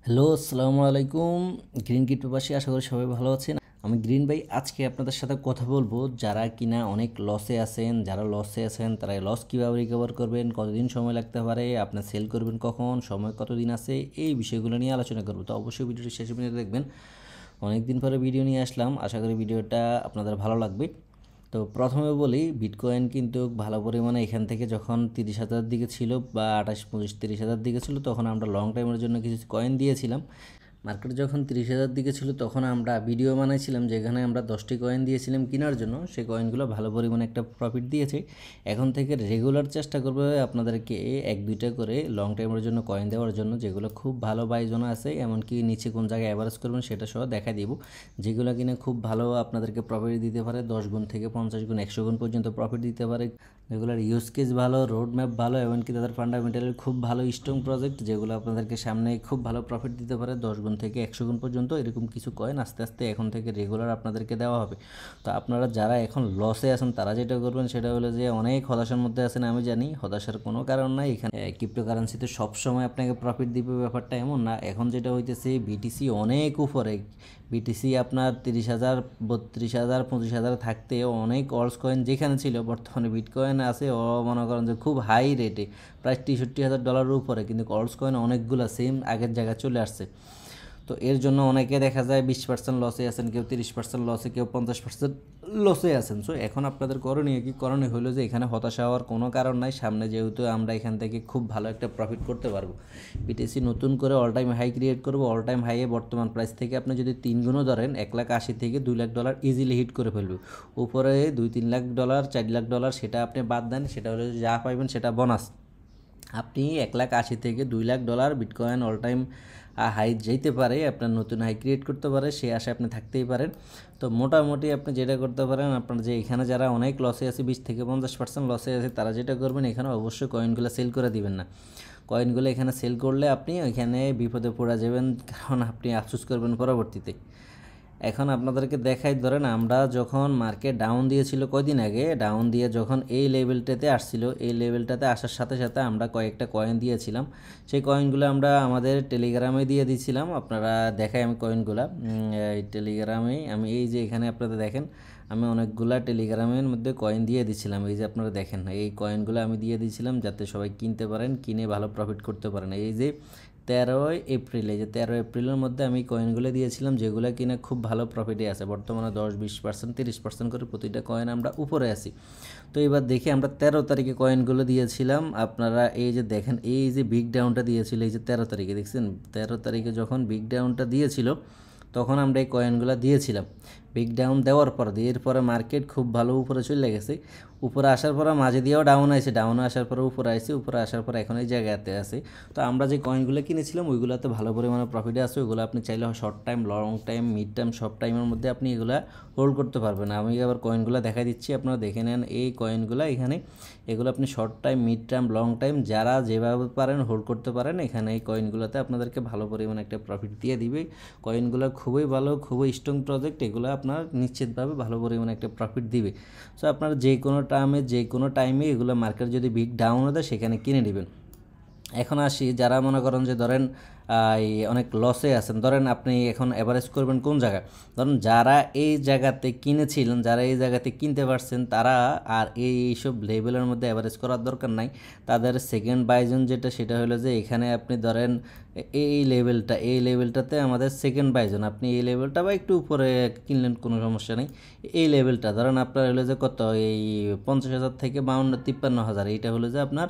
Hello, আসসালামু আলাইকুম। Green kit প্রবাসী, আশা করি সবাই ভালো আছেন। আমি গ্রিন ভাই আজকে আপনাদের সাথে কথা বলবো যারা কিনা অনেক লসে আছেন। যারা লসে আছেন তারা লস কীভাবে রিকভার করবেন, কতদিন সময় লাগতে পারে, আপনার সেল করবেন কখন, সময় কতদিন আছে, এই বিষয়গুলো নিয়ে আলোচনা করবো। তো অবশ্যই ভিডিওটি শেষ পর্যন্ত দেখবেন। অনেক দিন পরে ভিডিও নিয়ে আসলাম, আশা করি ভিডিওটা আপনাদের ভালো লাগবে। তো প্রথমে বলি, বিটকয়েন কিন্তু ভালো পরিমাণে এখান থেকে যখন 30,000 দিকে ছিল বা 28, 25, 30,000 দিকে ছিল, তখন আমরা লং টাইমের জন্য কিছু কয়েন দিয়েছিলাম। মার্কেট যখন 30,000 দিকে ছিল তখন আমরা ভিডিও বানাইছিলাম যেখানে আমরা 10টি কয়েন দিয়েছিলাম কেনার জন্য। সেই কয়েনগুলো ভালো পরিমাণে একটা প্রফিট দিয়েছে। এখন থেকে রেগুলার চেষ্টা করবে আপনাদেরকে 1-2টা করে লং টাইমের জন্য কয়েন দেওয়ার জন্য, যেগুলো খুব ভালো বাইজোন আছে, এমনকি নিচে কোন জায়গায় অ্যাভারেজ করবেন সেটা সহ দেখা দিব। যেগুলো কিনে খুব ভালো আপনাদেরকে প্রফিট দিতে পারে, 10 গুণ থেকে 50 গুণ 100 গুণ পর্যন্ত প্রফিট দিতে পারে। যেগুলোর ইউজ কেস ভালো, রোড ম্যাপ ভালো, এমনকি তাদের ফান্ডামেন্টালের খুব ভালো স্ট্রং প্রজেক্ট, যেগুলো আপনাদেরকে সামনে খুব ভালো প্রফিট দিতে পারে 10 গুণ থেকে 100 গুণ পর্যন্ত। এরকম কিছু কয়েন আস্তে আস্তে এখন থেকে রেগুলার আপনাদেরকে দেওয়া হবে। তো আপনারা যারা এখন লসে আছেন তারা যেটা করবেন সেটা হলো যে, অনেক হতাশার মধ্যে আছেন আমি জানি, হতাশার কোনো কারণ নাই। এখানে ক্রিপ্টোকারেন্সিতে সবসময় আপনাকে প্রফিট দিবে ব্যাপারটা এমন না। এখন যেটা হইতেছে, বিটিসি অনেক উপরে, বিটিসি আপনার 30,000, 32,000, 25,000 থাকতে অনেক অলস কয়েন যেখানে ছিল, বর্তমানে বিটকয়েন আছে মনে করেন যে খুব হাই রেটে, প্রায় $63,000 উপরে, কিন্তু অলস কয়েন অনেকগুলো সেম আগের জায়গায় চলে আসছে। তো এর জন্য অনেকে দেখা যায় 20% লসে আছেন, কেউ 30% লসে, কেউ 50% লসে আছেন। সো এখন আপনাদের করণীয় কি? করণীয় হলো যে, এখানে হতাশা হওয়ার কোনো কারণ নাই। সামনে যেহেতু আমরা এখান থেকে খুব ভালো একটা প্রফিট করতে পারবো। বিটিসি নতুন করে অল টাইম হাই ক্রিয়েট করবো। অল টাইম হাইয়ে বর্তমান প্রাইস থেকে আপনি যদি 3 গুণও ধরেন, $1,80,000 থেকে $2,00,000 ইজিলি হিট করে ফেলবে। উপরে $2-3 লাখ, $4 লাখ, সেটা আপনি বাদ দেন, সেটা হলো যা পাইবেন সেটা বোনাস। আপনি $1,80,000 থেকে $2,00,000 বিটকয়েন অল টাইম হাই যেতে পারে, আপনার নতুন হাই ক্রিয়েট করতে পারে, সে আশায় আপনি থাকতেই পারেন। তো মোটামুটি আপনি যেটা করতে পারেন, আপনার যে এখানে যারা অনেক লসে আছে, 20 থেকে 50% লসে আছে, তারা যেটা করবেন, এখানে অবশ্যই কয়েনগুলো সেল করে দিবেন না। কয়েনগুলো এখানে সেল করলে আপনি ওইখানে বিপদে পড়ে যাবেন, কারণ আপনি আফসোস করবেন পরবর্তীতে। এখন আপনাদেরকে দেখাই, ধরেন আমরা যখন মার্কেট ডাউন দিয়েছিল কয়দিন আগে, ডাউন দিয়ে যখন এই লেভেলটাতে আসছিল, এই লেভেলটাতে আসার সাথে সাথে আমরা কয়েকটা কয়েন দিয়েছিলাম। সেই কয়েনগুলো আমরা আমাদের টেলিগ্রামে দিয়ে দিয়েছিলাম। আপনারা দেখাই আমি কয়েনগুলো, এই টেলিগ্রামে আমি, এই যে এখানে আপনারা দেখেন, আমি অনেকগুলা টেলিগ্রামের মধ্যে কয়েন দিয়ে দিচ্ছিলাম। এই যে আপনারা দেখেন, এই কয়েনগুলো আমি দিয়ে দিয়েছিলাম যাতে সবাই কিনতে পারেন, কিনে ভালো প্রফিট করতে পারেন। এই যে 13 এপ্রিল, এই যে 13 এপ্রিলের মধ্যে আমি কয়েনগুলো দিয়েছিলাম, যেগুলো কিনা খুব ভালো প্রফিটে আছে। বর্তমানে 10, 20%, 30% করে প্রতিটা কয়েন আমরা উপরে আছি। তো এবার দেখি, আমরা 13 তারিখে কয়েনগুলো দিয়েছিলাম। আপনারা এই যে দেখেন, এই যে বিগ ডাউনটা দিয়েছিল, এই যে 13 তারিখে দেখছেন, 13 তারিখে যখন বিগ ডাউনটা দিয়েছিল তখন আমরা এই কয়েনগুলো দিয়েছিলাম। বিগ ডাউন দেওয়ার পর, এরপরে মার্কেট খুব ভালো উপরে চলে গেছে। উপরে আসার পরে মাঝে দিয়েও ডাউন আসে, ডাউনে আসার পরে উপরে আসছে, উপরে আসার পরে এখন এই জায়গাতে আছে। তো আমরা যে কয়েনগুলো কিনেছিলাম ওইগুলোতে ভালো পরিমাণে প্রফিটে আছে। ওইগুলো আপনি চাইলে short time, long time, mid time, সব টাইমের মধ্যে আপনি এগুলো হোল্ড করতে পারবেন। আমি আবার কয়েনগুলো দেখা দিচ্ছি, আপনারা দেখে নেন। এই কয়েনগুলো এখানে, এগুলো আপনি short time, mid time, long time, যারা যেভাবে পারেন হোল্ড করতে পারেন। এখানে এই কয়েনগুলোতে আপনাদেরকে ভালো পরিমাণে একটা প্রফিট দিয়ে দিবে। কয়েনগুলো খুবই ভালো, খুবই স্ট্রং প্রজেক্ট, এগুলো আপনার নিশ্চিতভাবে ভালো পরিমাণে একটা প্রফিট দিবে। সো আপনার যে কোনো টার্মে, যে কোনো টাইমে এগুলো মার্কেট যদি বিগ ডাউন হয় সেখানে কিনে নেবেন। এখন আসি, যারা মনে করেন যে ধরেন এই অনেক লসে আছেন, ধরেন আপনি এখন অ্যাভারেজ করবেন কোন জায়গায়, ধরেন যারা এই জায়গাতে কিনেছিলেন, যারা এই জায়গাতে কিনতে পারছেন, তারা আর এইসব লেভেলের মধ্যে অ্যাভারেজ করার দরকার নাই। তাদের সেকেন্ড বাইজন যেটা, সেটা হলো যে এখানে আপনি ধরেন এই লেভেলটা, এই লেভেলটাতে আমাদের সেকেন্ড বাইজন, আপনি এই লেভেলটা বা একটু উপরে কিনলেন, কোনো সমস্যা নেই। এই লেভেলটা ধরেন আপনার হলো যে কত, এই 50,000 থেকে 52-53,000, এইটা হলো যে আপনার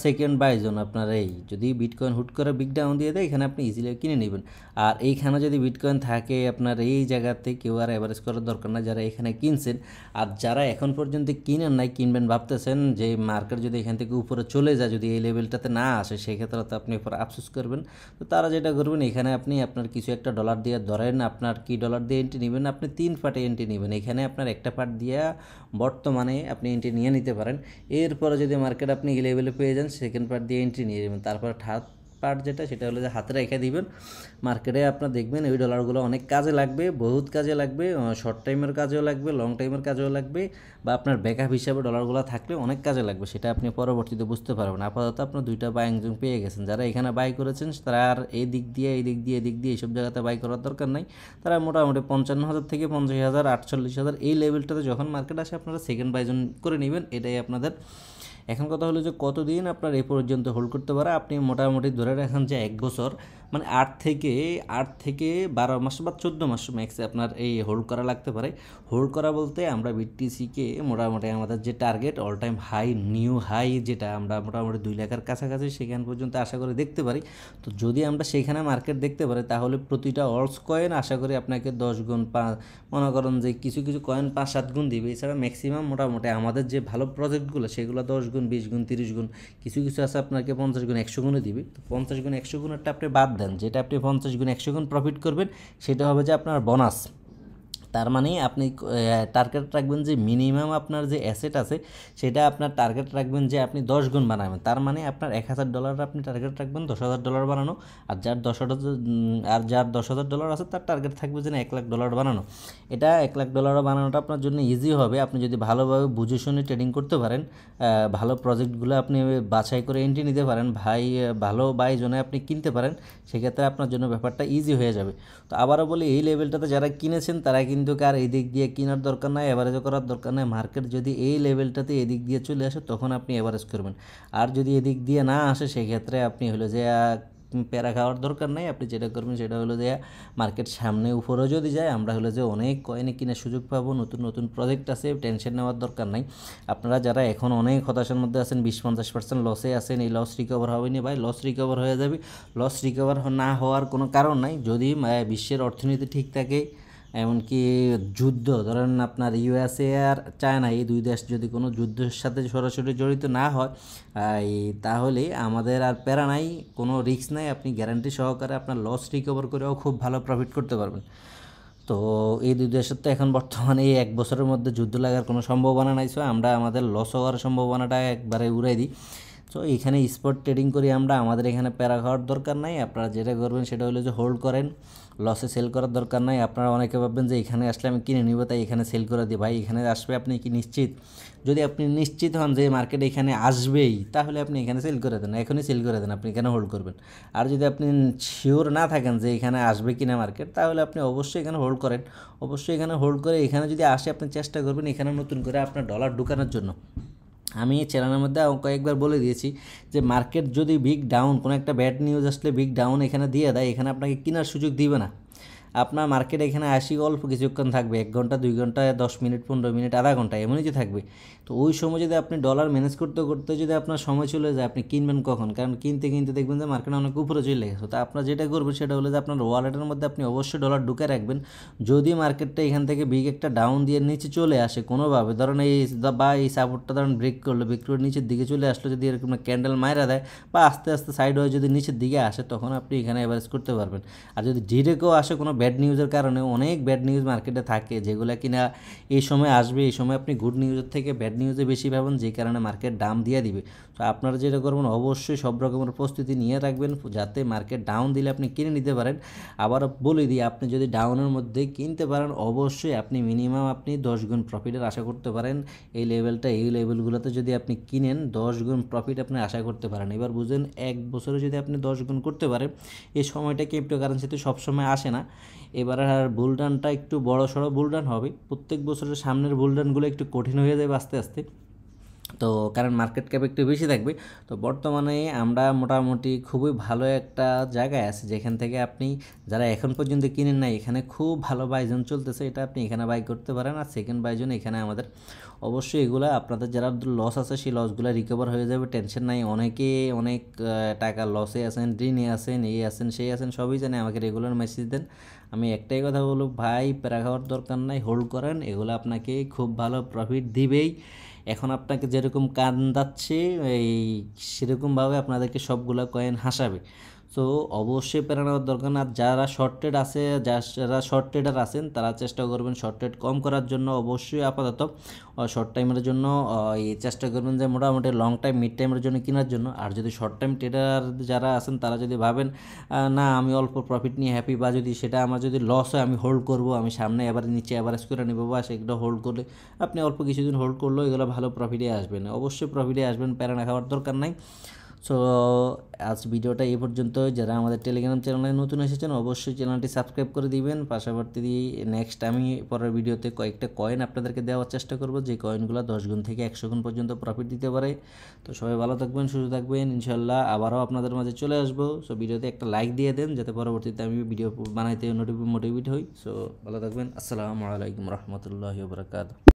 সেকেন্ড বাইজন। আপনার এই যদি বিটকয়েন হুট করে বিগ ডাউন দিয়ে দেয়, এখানে আপনি ইজিলি কিনে নেবেন। আর এইখানে যদি বিটকয়েন থাকে, আপনার এই জায়গাতে কেউ আর অ্যাভারেজ করার দরকার না, যারা এখানে কিনছেন। আর যারা এখন পর্যন্ত কিনেন নাই, কিনবেন ভাবতেছেন, যে মার্কেট যদি এখান থেকে উপরে চলে যায়, যদি এই লেভেলটাতে না আসে, সেক্ষেত্রে তো আপনি উপরে আফসোস করবেন। তো তারা যেটা করবেন, এখানে আপনি আপনার কিছু একটা ডলার দিয়ে, ধরেন আপনার কি ডলার দিয়ে এন্ট্রি নেবেন, আপনি 3 পার্টে এন্ট্রি নেবেন। এখানে আপনার একটা পার্ট দিয়ে বর্তমানে আপনি এন্ট্রি নিয়ে নিতে পারেন। এরপরে যদি মার্কেট আপনি এই লেভেলে পেয়ে যান, সেকেন্ড পার্ট দিয়ে এন্ট্রি নিয়ে নেবেন। তারপর থার্ড পার্ট যেটা সেটা হলো যে হাতে রেখে দিবেন। মার্কেটে আপনার দেখবেন ওই ডলারগুলো অনেক কাজে লাগবে, বহুত কাজে লাগবে, শর্ট টাইমের কাজেও লাগবে, লং টাইমের কাজেও লাগবে, বা আপনার ব্যাকআপ হিসাবে ডলারগুলো থাকলে অনেক কাজে লাগবে, সেটা আপনি পরবর্তীতে বুঝতে পারবেন। আপাতত আপনার দুইটা বাইং জোন পেয়ে গেছেন। যারা এখানে বাই করেছেন তারা আর এই দিক দিয়ে এইসব জায়গাতে বাই করার দরকার নাই। তারা মোটামুটি 55,000 থেকে 50,000, 48,000 এই লেভেলটাতে যখন মার্কেট আসে আপনারা সেকেন্ড বাই জোন করে নেবেন। এটাই আপনাদের। এখন কথা হলো যে কতদিন আপনার এই পর্যন্ত হোল্ড করতে পারে। আপনি মোটামুটি ধরে রাখেন যে 1 বছর, মানে 8 থেকে 12 মাস বা 14 মাস ম্যাক্সে আপনার এই হোল্ড করা লাগতে পারে। হোল্ড করা বলতে আমরা বিটিসিকে মোটামুটি আমাদের যে target all time high, new high, যেটা আমরা মোটামুটি 2 লাখের কাছাকাছি সেখান পর্যন্ত আশা করে দেখতে পারি। তো যদি আমরা সেখানে মার্কেট দেখতে পারি তাহলে প্রতিটা অলস কয়েন আশা করি আপনাকে 10 গুণ, মনে করেন যে কিছু কিছু কয়েন 5-7 গুণ দিবে। এছাড়া ম্যাক্সিমাম মোটামুটি আমাদের যে ভালো প্রজেক্টগুলো সেগুলো 10 গুণ, 20 গুণ, 30 গুণ, কিছু কিছু আছে আপনাকে 50 গুণ, 100 গুণে দিবে। তো 50 গুণ, 100 গুণেরটা আপনি বাদ দেন, যেটা আপনি 50 গুণ, 100 গুণ প্রফিট করবেন সেটা হবে যে আপনার বোনাস। তার মানে আপনি টার্গেট রাখবেন যে মিনিমাম আপনার যে অ্যাসেট আছে সেটা আপনার টার্গেট রাখবেন যে আপনি 10 গুণ বানাবেন। তার মানে আপনার $1,000 আপনি টার্গেট রাখবেন $10,000 বানানো, আর যার $10,000 আছে তার টার্গেট থাকবে যে $1,00,000 বানানো। এটা $1,00,000 বানানোটা আপনার জন্য ইজি হবে আপনি যদি ভালোভাবে বুঝে শুনে ট্রেডিং করতে পারেন। ভালো প্রজেক্টগুলো আপনি বাছাই করে এন্ট্রি নিতে পারেন, ভালো বাই জোনে আপনি কিনতে পারেন, সেক্ষেত্রে আপনার জন্য ব্যাপারটা ইজি হয়ে যাবে। তো আবারও বলি, এই লেভেলটাতে যারা কিনেছেন তারা কিন্তু কার এই দিক দিয়ে কেনার দরকার নাই, অ্যাভারেজও করার দরকার নাই। মার্কেট যদি এই লেভেলটাতে এদিক দিয়ে চলে আসে তখন আপনি অ্যাভারেজ করবেন। আর যদি এদিক দিয়ে না আসে সেক্ষেত্রে আপনি হলো যে প্যারা খাওয়ার দরকার নাই। আপনি যেটা করবেন সেটা হলো যে মার্কেট সামনে উপরেও যদি যায় আমরা হলো যে অনেক কয়েনে কেনার সুযোগ পাবো, নতুন নতুন প্রজেক্ট আছে, টেনশন নেওয়ার দরকার নাই। আপনারা যারা এখন অনেক হতাশার মধ্যে আছেন, 20-50% লসে আছেন, এই লস রিকভার হবেনি ভাই, লস রিকভার হয়ে যাবে। লস রিকভার না হওয়ার কোনো কারণ নাই যদি বিশ্বের অর্থনীতি ঠিক থাকে। এমনকি যুদ্ধ, ধরেন আপনার ইউএসএ আর চায়না, এই দুই দেশ যদি কোনো যুদ্ধের সাথে সরাসরি জড়িত না হয় তাহলে আমাদের আর প্যারা নাই, কোনো রিস্ক নাই। আপনি গ্যারান্টি সহকারে আপনার লস রিকভার করেও খুব ভালো প্রফিট করতে পারবেন। তো এই দুই দেশের তো এখন বর্তমানে এই 1 বছরের মধ্যে যুদ্ধ লাগার কোনো সম্ভাবনা নাই। সো আমরা আমাদের লস হওয়ার সম্ভাবনাটা একবারে উড়াই দিই। সো এখানে স্পট ট্রেডিং করি আমরা, আমাদের এখানে প্যারা খাওয়ার দরকার নাই। আপনারা যেটা করবেন সেটা হলো যে হোল্ড করেন, লসে সেল করার দরকার নাই। আপনারা অনেকে ভাববেন যে এখানে আসলে আমি কিনে নিব তাই এখানে সেল করে দিই। ভাই এখানে আসবে আপনি কি নিশ্চিত? যদি আপনি নিশ্চিত হন যে মার্কেট এখানে আসবেই তাহলে আপনি এখানে সেল করে দেন, এখনই সেল করে দেন, আপনি এখানে হোল্ড করবেন। আর যদি আপনি শিওর না থাকেন যে এখানে আসবে কিনা মার্কেট, তাহলে আপনি অবশ্যই এখানে হোল্ড করেন। অবশ্যই এখানে হোল্ড করে এখানে যদি আসে আপনি চেষ্টা করবেন এখানে নতুন করে আপনার ডলার ঢুকানোর জন্য। আমি চ্যানেলের মধ্যে কয়েকবার বলে দিয়েছি যে মার্কেট যদি বিগ ডাউন, কোনো একটা ব্যাড নিউজ আসলে বিগ ডাউন এখানে দিয়ে দেয়, এখানে আপনাকে কেনার সুযোগ দিবে না। আপনার মার্কেট এখানে আসি অল্প কিছুক্ষণ থাকবে, 1 ঘন্টা, 2 ঘন্টা, 10 মিনিট, 15 মিনিট, আধা ঘন্টা, এমনই যে থাকবে। তো ওই সময় যদি আপনি ডলার ম্যানেজ করতে করতে যদি আপনার সময় চলে যায়, আপনি কিনবেন কখন? কারণ কিনতে কিনতে দেখবেন যে মার্কেট অনেক উপরে চলে গেছে। তো আপনার যেটা করবেন সেটা হলো যে আপনার ওয়ালেটের মধ্যে আপনি অবশ্যই ডলার ঢুকে রাখবেন। যদি মার্কেটটা এখান থেকে বিগ একটা ডাউন দিয়ে নিচে চলে আসে কোনোভাবে, ধরেন এই সাপোর্টটা ধরেন ব্রেক করে নিচের দিকে চলে আসলো, যদি এরকম ক্যান্ডেল মাইরা দেয় বা আস্তে আস্তে সাইড হয়ে যদি নিচের দিকে আসে তখন আপনি এখানে অ্যাভারেজ করতে পারবেন। আর যদি ডিরেক্টও আসে কোনো ব্যাড নিউজের কারণে, অনেক ব্যাড নিউজ মার্কেটে থাকে যেগুলো কিনা এই সময় আসবে, এই সময় আপনি গুড নিউজের থেকে ব্যাড নিউজে বেশি পাবেন, যে কারণে মার্কেট দাম দিয়ে দিবে। তো আপনারা যেটা করবেন অবশ্যই সব রকমের প্রস্তুতি নিয়ে রাখবেন যাতে মার্কেট ডাউন দিলে আপনি কিনে নিতে পারেন। আবার বলে দিই, আপনি যদি ডাউনের মধ্যে কিনতে পারেন অবশ্যই আপনি মিনিমাম 10 গুণ প্রফিটের আশা করতে পারেন। এই লেভেলগুলোতে যদি আপনি কিনেন 10 গুণ প্রফিট আপনি আশা করতে পারেন। এবার বুঝেন 1 বছরে যদি আপনি 10 গুণ করতে পারেন, এই সময়টা ক্রিপ্টোকারেন্সিতে সবসময় আসে না। এবার আর বুলডানটা একটু বড় সড়ো বুলডান হবে, প্রত্যেক বছরের সামনের বুলডানগুলো একটু কঠিন হয়ে যাবে আস্তে আস্তে। তো কারণ মার্কেট ক্যাপ একটু বেশি থাকবে। তো বর্তমানে আমরা মোটামুটি খুবই ভালো একটা জায়গায় আছি যেখান থেকে আপনি যারা এখন পর্যন্ত কিনেন না, এখানে খুব ভালো বাইজন চলতেছে, এটা আপনি এখানে বাই করতে পারেন। আর সেকেন্ড বাইজন এখানে আমাদের অবশ্যই এগুলো আপনাদের যারা লস আছে সেই লসগুলো রিকভার হয়ে যাবে, টেনশন নাই। অনেকে অনেক টাকা লসে আছেন, ঋণে আছেন, এই আছেন সেই আছেন, সবই জানে, আমাকে রেগুলার মেসেজ দেন। আমি একটাই কথা বলব, ভাই প্যারা খাওয়ার দরকার নাই, হোল্ড করেন, এগুলো আপনাকে খুব ভালো প্রফিট দিবেই। এখন আপনাকে যেরকম কান্দাচ্ছে এই সেরকমভাবে আপনাদেরকে সবগুলো কয়েন হাসাবে। সো অবশ্যই প্যারা নেওয়ার দরকার না। যারা শর্ট ট্রেড আছে, যারা শর্ট ট্রেডার আছেন তারা চেষ্টা করবেন শর্ট ট্রেড কম করার জন্য। অবশ্যই আপাতত শর্ট টাইমের জন্য এই চেষ্টা করবেন যে মোটামুটি লং টাইম মিড টাইমের জন্য কেনার জন্য। আর যদি শর্ট টাইম ট্রেডার যারা আছেন তারা যদি ভাবেন না আমি অল্প প্রফিট নিয়ে হ্যাপি, বা যদি সেটা আমার যদি লস হয় আমি হোল্ড করব, আমি সামনে এবার নিচে অ্যাভারেজ করে নেব, বা সেগুলো হোল্ড করলে আপনি অল্প কিছুদিন হোল্ড করলেও এগুলো ভালো প্রফিটে আসবেন। অবশ্যই প্রফিটে আসবেন, প্যারা না খাওয়ার দরকার নাই। সো আজ ভিডিওটা এই পর্যন্ত। যারা আমাদের টেলিগ্রাম চ্যানেলে নতুন এসেছেন অবশ্যই চ্যানেলটি সাবস্ক্রাইব করে দিবেন। পাশাপাশি নেক্সট আমি পরের ভিডিওতে কয়েকটা কয়েন আপনাদেরকে দেওয়ার চেষ্টা করব, যে কয়েনগুলো 10 গুণ থেকে 100 গুণ পর্যন্ত প্রফিট দিতে পারে। তো সবাই ভালো থাকবেন, সুস্থ থাকবেন, ইনশাল্লাহ আবারও আপনাদের মাঝে চলে আসবো। সো ভিডিওতে একটা লাইক দিয়ে দেন যাতে পরবর্তীতে আমি ভিডিও বানাইতে মোটিভেট হই। সো ভালো থাকবেন, আসসালামু আলাইকুম রহমতুল্লাহি ওয়া বারাকাতুহু।